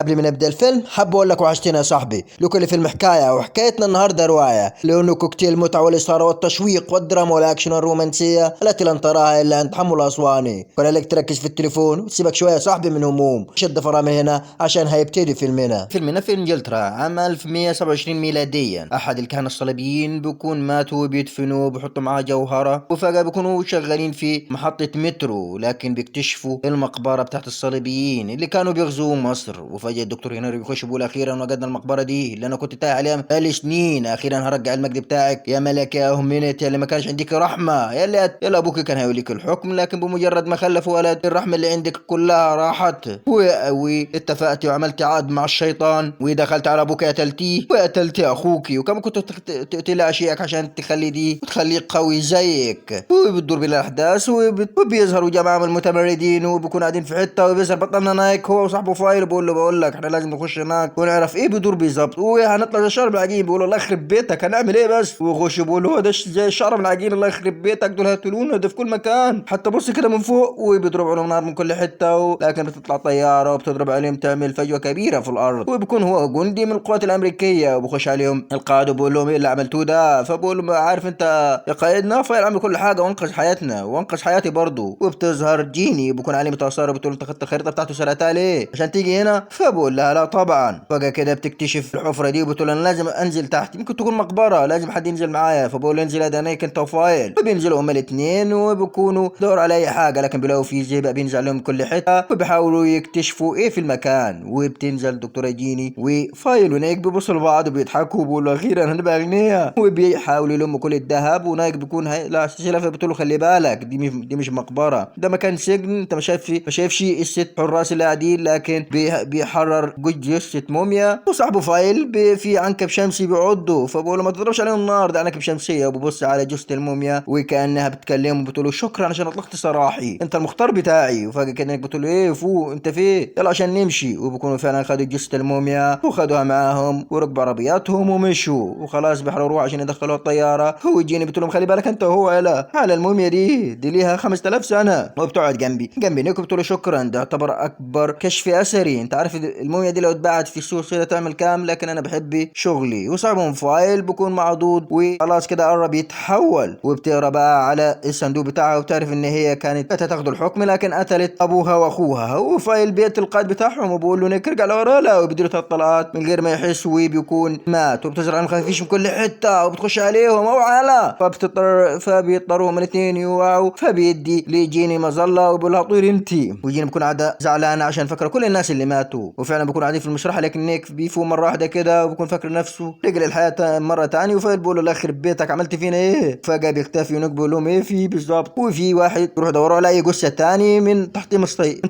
قبل ما نبدأ الفيلم حاب أقول لك وحشتنا يا صاحبي. لكل فيلم حكاية وحكايتنا النهاردة رواية، لأنه كوكتيل المتعة والإثارة والتشويق والدراما والأكشن والرومانسية التي لن تراها إلا عند حمو الأسواني. وأنا لك تركز في التليفون وتسيبك شوية يا صاحبي من هموم، شد فرامل هنا عشان هيبتدي فيلمنا في إنجلترا عام 1127 ميلاديا. أحد الكهنة الصليبيين بيكون ماتوا وبيدفنوا بحطوا معاه جوهرة، وفجأة بيكونوا شغالين في محطة مترو، لكن بيكتشفوا المقبرة بتاعت الصليبيين اللي كانوا بيغزوا مصر. وفجأة الدكتور هنري بيخش بيقول أخيرا وجدنا المقبرة دي اللي أنا كنت تايه عليها بقالي سنين، أخيرا هرجع المجد بتاعك يا ملك يا أهمنت يا اللي ما كانش عندك رحمة، يلا أبوك كان هيوليك الحكم، لكن بمجرد ما خلف ولد الرحمة اللي عندك كلها راحت، واتفقتي وعملت عقد مع الشيطان ودخلت على أبوك قتلتيه وقتلتي أخوك، وكمان كنت تقتلي أشيائك عشان تخلي دي وتخليه قوي زيك. وبتدور بالأحداث وبيظهروا جماعة من المتمردين وبيكونوا قاعدين في حتة، وبيظهر بطلنا نايك هو وصاحبه فايل بقول لك احنا لازم نخش هناك ونعرف ايه بيدور بالظبط، وهنطلع زي الشعر العجين. بيقول الله يخرب بيتك هنعمل ايه بس، ويخش بيقول هو ده زي الشعر العجين الله يخرب بيتك دول هيقتلونا ده في كل مكان حتى بص كده من فوق، وبيضرب عليهم نار من كل حته لكن بتطلع طياره وبتضرب عليهم تعمل فجوه كبيره في الارض، وبيكون هو جندي من القوات الامريكيه، وبخش عليهم القائد وبقول لهم ايه اللي عملتوه ده، فبقول لهم عارف انت يا قائدنا فايل عمل كل حاجه وانقذ حياتنا وانقذ حياتي برضه. وبتظهر جيني بيكون عليه متاثره بتقول انت خدت الخريطه بتاعته سرقتها ليه عشان تيجي هنا، فبقول لها لا طبعا. فجاه كده بتكتشف الحفره دي وبتقول انا لازم انزل تحت يمكن تكون مقبره لازم حد ينزل معايا، فبقول انزل ادانيك انت وفايل، فبينزلوا هما الاثنين وبيكونوا دور على اي حاجه، لكن بيلاقوا في زئبق بينزل لهم كل حته وبيحاولوا يكتشفوا ايه في المكان. وبتنزل دكتوره جيني وفايل ونايك بيبصوا لبعض وبيضحكوا وبيقولوا اخيرا هنبقى اغنياء، وبيحاولوا يلموا كل الذهب، ونايك بيكون لا سلسله، فبتقول له خلي بالك دي مش مقبره ده مكان سجن، انت ما شايفش الست حراس اللي قاعدين، لكن بيحرر جثه موميا، وصاحبه فايل في عنكب شمسي بيعضه، فبقول له ما تضربش عليهم النار ده عنكب شمسيه، وببص على جثه الموميا وكانها بتكلمه وبتقول له شكرا عشان اطلقت سراحي انت المختار بتاعي، وفجاه كانك بتقول له ايه فوق انت فين يلا عشان نمشي، وبيكونوا فعلا خدوا جثه الموميا وخدوها معاهم وركبوا عربياتهم ومشوا وخلاص بيحرروها عشان يدخلوها الطياره. هو يجيني بتقول لهم خلي بالك انت وهو يلا على الموميا دي ليها 5000 سنه، وبتقعد جنبي نيكو بتقول له شكرا ده يعتبر اكبر كشف اثري، انت عارف الموميا دي لو اتباعت في السوق كده تعمل كام، لكن انا بحب شغلي. وصاحبهم فايل بكون معضود وخلاص كده قرب يتحول، وبتقرا بقى على الصندوق بتاعها وبتعرف ان هي كانت هتاخد الحكم لكن قتلت ابوها واخوها، وفايل بيت القائد بتاعهم وبقول له نيك ارجع لورا لا، وبيديله 3 طلقات من غير ما يحس وبيكون مات، وبتزرع عليهم خفيش من كل حته وبتخش عليهم اوعى، فبيضطروا هم الاثنين يوعوا، فبيدي لجيني مظله وبيقول لها طير انتي، وجيني بكون قاعده زعلانه عشان فاكره كل الناس اللي ماتوا، وفعلا بيكون قاعدين في المشرحه، لكن نيك بيفوق مره واحده كده وبيكون فاكر نفسه رجع للحياه مره تاني، وفايل بيقول له الله يخرب بيتك عملت فينا ايه، فجاه بيختفي ونيك بيقول لهم ايه في بالظبط، وفي واحد يروح يدوروا على اي جثه تاني من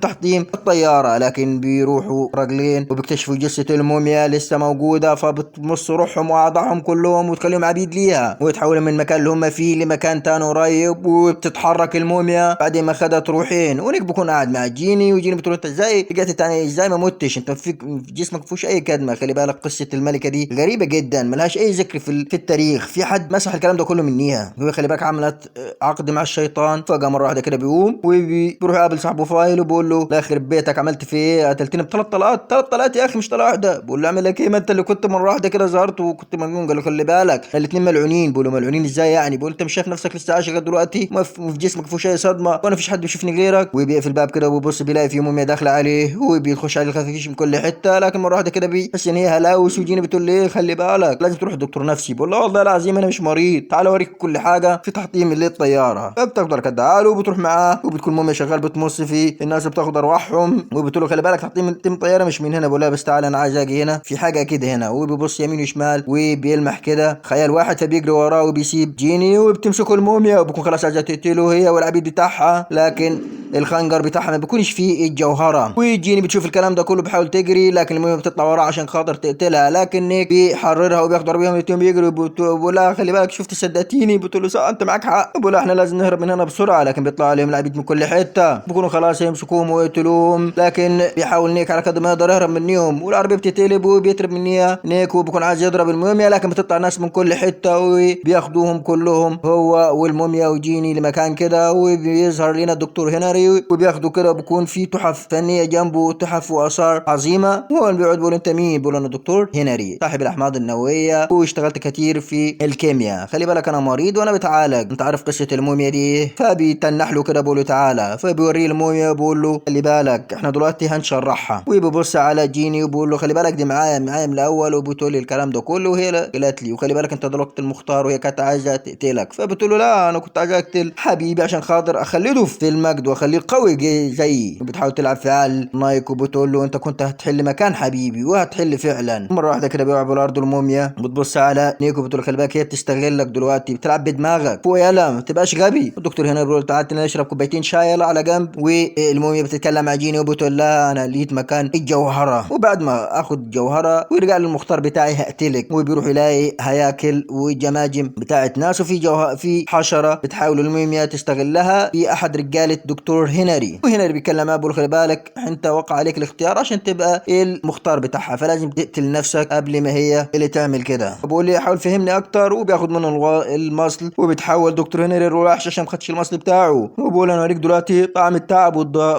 تحطيم الطياره، لكن بيروحوا راجلين وبيكتشفوا جثه الموميا لسه موجوده، فبتمص روحهم واعضائهم كلهم وتخليهم عبيد ليها، ويتحولوا من المكان اللي هم فيه لمكان تاني قريب، وبتتحرك الموميا بعد ما خدت روحين، ونيك بيكون قاعد مع جيني، وجيني بتقول انت ازاي رجعت تاني ازاي ما متش انت في جسمك فيهوش اي كدمه، خلي بالك قصه الملكه دي غريبه جدا ملهاش اي ذكر في التاريخ، في حد مسح الكلام ده كله منيها، هو خلي بالك عملت عقد مع الشيطان. فجاه مره واحده كده بيقوم وبيروح يقابل صاحبه فايل وبيقول له لا يخرب بيتك عملت في ايه قتلتني ب3 طلقات يا اخي مش طلقه واحده، بقول له اعمل لك ايه ما انت اللي كنت مره واحده كده ظهرت وكنت مجنون، قال له خلي بالك الاثنين ملعونين، بقول له ملعونين ازاي يعني، بقول انت مش شايف نفسك لسه عايش لغايه دلوقتي ما في جسمك فيهوش اي صدمه وانا فيش حد بيشوفني غيرك، وبيقفل الباب كده وبيبص بيلاقي في موميا داخله عليه وبيخش عليه الخفيش من كل حته، لكن مره واحده كده بيحس ان هي هلاوس، وجيني بتقول لي خلي بالك لازم تروح لدكتور نفسي، بقول له والله العظيم انا مش مريض تعال اوريك كل حاجه في تحطيم اللي الطياره، فبتقدر كده وبتروح معاه وبتكون موميا شغال بتمص فيه الناس بتاخد ارواحهم، وبتقول له خلي بالك تحطيم الطياره مش من هنا، بقول لها بس تعال انا عايز اجي هنا في حاجه كده هنا، وبيبص يمين وشمال وبيلمح كده خيال واحد فبيجري وراه وبيسيب جيني وبتمسكه الموميا وبكون خلاص عايزه تقتله هي والعبيد بتاعها، لكن الخنجر بتاعها ما بيكونش فيه الجوهره، وجيني بتشوف الكلام ده كله بحاول تجري لكن الموميا بتطلع وراها عشان خاطر تقتلها، لكن نيك بيحررها وبياخد بيهم الاتنين بيجروا بيقول لها خلي بالك شفت صدقتيني، بتقول له صح انت معاك حق، بقول احنا لازم نهرب من هنا بسرعه، لكن بيطلع عليهم العبيد من كل حته بيكونوا خلاص يمسكوهم ويقتلوهم، لكن بيحاول نيك على قد ما يقدر يهرب منهم، والعربيه بتتقلب وبيترب منيها نيك وبيكون عايز يضرب الموميا، لكن بتطلع ناس من كل حته وبياخدوهم كلهم هو والموميا وجيني لمكان كده، وبيظهر لنا الدكتور هنري وبياخدوا كده بيكون في تحف فنيه جنبه تحف واثار اختيار عظيمه. هو اللي بيقعد بيقول انت مين؟ بيقول انا دكتور هنري صاحب الاحماض النوويه واشتغلت كتير في الكيمياء، خلي بالك انا مريض وانا بتعالج، انت عارف قصه الموميا دي؟ فبيتنح له كده بيقول له تعالى، فبيوريه الموميا بيقول له خلي بالك احنا دلوقتي هنشرحها، وبيبص على جيني وبيقول له خلي بالك دي معايا من الاول، وبتقول لي الكلام ده كله وهي قالت لي وخلي بالك انت دلوقتي المختار وهي كانت عايزه تقتلك. فبتقول له لا انا كنت عايز اقتل حبيبي عشان خاطر اخلده في المجد واخليه قوي زيي. وبتحاول تلعب في عقل نايك وبتقول له انت كنت هتحل مكان حبيبي وهتحل فعلا. مره واحده كده بيقع بالارض الموميا، بتبص على نيكو بتقول له خلي بالك هي بتستغلك دلوقتي، بتلعب بدماغك فوق يلا ما تبقاش غبي. الدكتور هنا بيقول تعال نشرب كوبايتين شاي يلا على جنب. والموميا بتتكلم مع جيني وبتقول لها انا لقيت مكان الجوهره، وبعد ما اخد جوهره ويرجع للمختار بتاعي هقتلك. وبيروح يلاقي هياكل وجماجم بتاعت ناس، وفي في حشره بتحاول الموميا تستغلها في احد رجاله دكتور هنري. وهنري بيكلمها بيقول خلي بالك انت وقع عليك الاختيار عشان تبقى المختار بتاعها، فلازم تقتل نفسك قبل ما هي اللي تعمل كده. بقول لي حاول فهمني اكتر، وبياخد منه المصل، وبتحول دكتور هنري الوحش عشان ما خدش المصل بتاعه. وبقول انا اوريك دلوقتي طعم التعب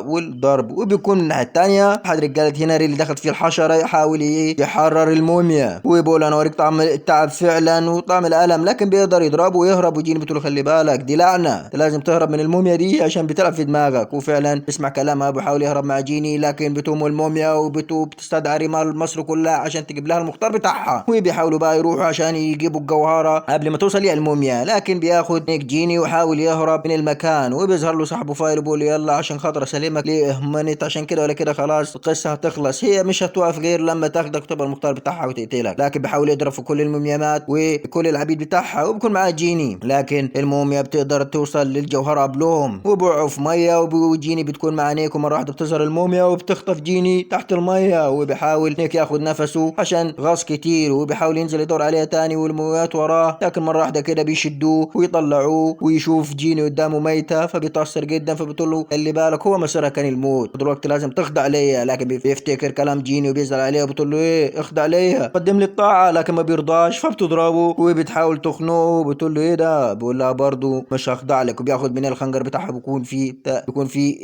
والضرب. وبيكون من الناحيه الثانيه احد رجاله هنري اللي دخلت فيه الحشره يحاول يحرر الموميا، وبيقول انا اوريك طعم التعب فعلا وطعم الالم، لكن بيقدر يضربه ويهرب. وجيني بتقول له خلي بالك دي لعنه، انت لازم تهرب من الموميا دي عشان بتلعب في دماغك. وفعلا اسمع كلامها، بيحاول يهرب مع جيني لكن بتقوم الموميا وبتستدعي رمال مصر كلها عشان تجيب لها المختار بتاعها. وبيحاولوا بقى يروحوا عشان يجيبوا الجوهره قبل ما توصل الموميا، لكن بياخد نيك جيني ويحاول يهرب من المكان. وبيظهر له صاحبه فايل بيقول له يلا عشان خاطر اسلمك ليه منت عشان كده ولا كده خلاص القصه هتخلص، هي مش هتوقف غير لما تاخدك وتبقى المختار بتاعها وتقتلك. لكن بيحاول يضرب في كل المومياوات وكل العبيد بتاعها، وبكون معاه جيني، لكن الموميا بتقدر توصل للجوهره قبلهم وبيقعوا في ميه. وجيني بتكون مع نيك، ومره واحده بتظهر الموميا وبتخطف جيني تحت الميه. وبيحاول نيك ياخد نفسه عشان غاص كتير، وبيحاول ينزل يدور عليها تاني والمومياوات وراه، لكن مره واحده كده بيشدوه ويطلعوه ويشوف جيني قدامه ميته، فبيتاثر جدا. فبتقول له خلي بالك هو مصيرها كان الموت دلوقتي لازم تخضع ليا، لكن بيفتكر كلام جيني وبيزعل عليها وبتقول له ايه اخضع ليا قدم لي الطاعه، لكن ما بيرضاش. فبتضربه وبتحاول تخنقه وبتقول له ايه ده، بيقول لها برضه مش هخضع لك. وبياخد من الخنجر بتاعها بيكون فيه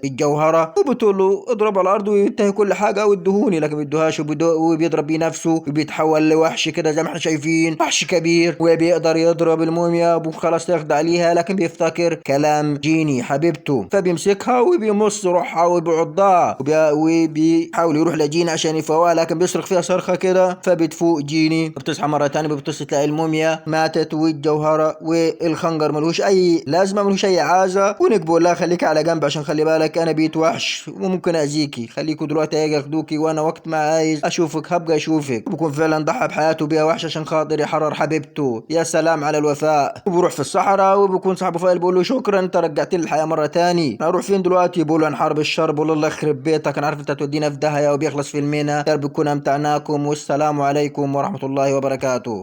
الجوهره، وبتقول له اضرب على الارض وينتهي كل حاجه وادهوني، لكن ما بيدوهاش. وبيضرب بيه نفسه وبيتحول لوحش كده زي ما احنا شايفين، وحش كبير، وبيقدر يضرب الموميا وخلاص يخضع ليها، لكن بيفتكر كلام جيني حبيبته، فبيمسكها وبيمص روحها وبيعضها. وبيحاول يروح لجيني عشان يفوقها، لكن بيصرخ فيها صرخه كده فبتفوق جيني. بتصحى مره ثانيه بتصحى تلاقي الموميا ماتت والجوهره والخنجر ملوش اي لازمه ملوش اي عازه. ونقول لها خليك على جنب عشان خلي بالك انا بيت وحش وممكن اذيكي، خليكوا دلوقتي هيجي ياخدوكي وانا وقت ما عايز اشوفك هبقى اشوفك. بكون فعلا ضحى بحياته بيها وحش عشان خاطر يحرر حبيبته. يا سلام على الوفاء. وبروح في الصحراء وبكون صاحبه فايل بيقول له شكرا انت رجعت لي الحياه مره تاني. اروح فين دلوقتي؟ بقول له عن حرب الشر. بقول الله يخرب بيتك انا عارف انت تودينا في داهيه وبيخلص في المينا. بكون امتعناكم والسلام عليكم ورحمه الله وبركاته.